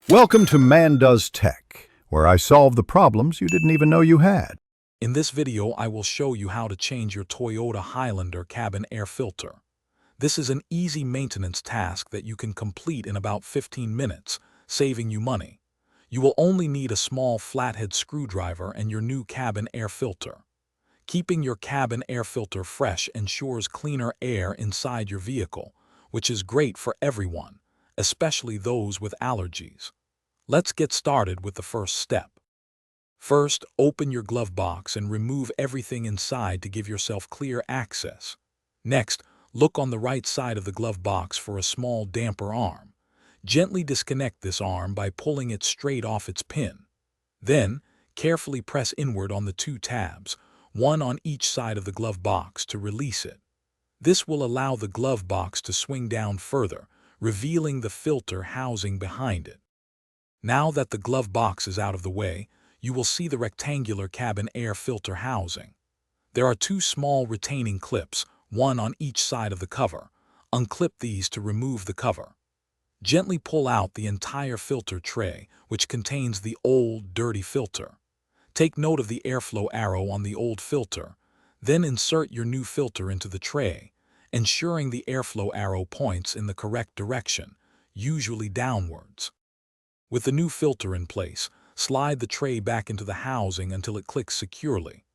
Welcome to Man Does Tech, where I solve the problems you didn't even know you had. In this video, I will show you how to change your Toyota Highlander cabin air filter. This is an easy maintenance task that you can complete in about 15 minutes, saving you money. You will only need a small flathead screwdriver and your new cabin air filter. Keeping your cabin air filter fresh ensures cleaner air inside your vehicle, which is great for everyone, especially those with allergies. Let's get started with the first step. First, open your glove box and remove everything inside to give yourself clear access. Next, look on the right side of the glove box for a small damper arm. Gently disconnect this arm by pulling it straight off its pin. Then, carefully press inward on the two tabs, one on each side of the glove box, to release it. This will allow the glove box to swing down further, revealing the filter housing behind it. Now that the glove box is out of the way, you will see the rectangular cabin air filter housing. There are two small retaining clips, one on each side of the cover. Unclip these to remove the cover. Gently pull out the entire filter tray, which contains the old, dirty filter. Take note of the airflow arrow on the old filter. Then insert your new filter into the tray, ensuring the airflow arrow points in the correct direction, usually downwards. With the new filter in place, slide the tray back into the housing until it clicks securely.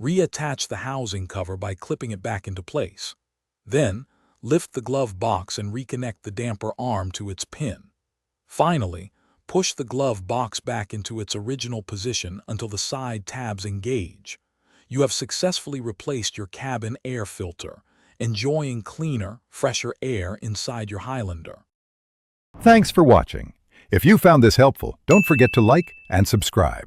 Reattach the housing cover by clipping it back into place. Then, lift the glove box and reconnect the damper arm to its pin. Finally, push the glove box back into its original position until the side tabs engage. You have successfully replaced your cabin air filter, enjoying cleaner, fresher air inside your Highlander. Thanks for watching. If you found this helpful, don't forget to like and subscribe.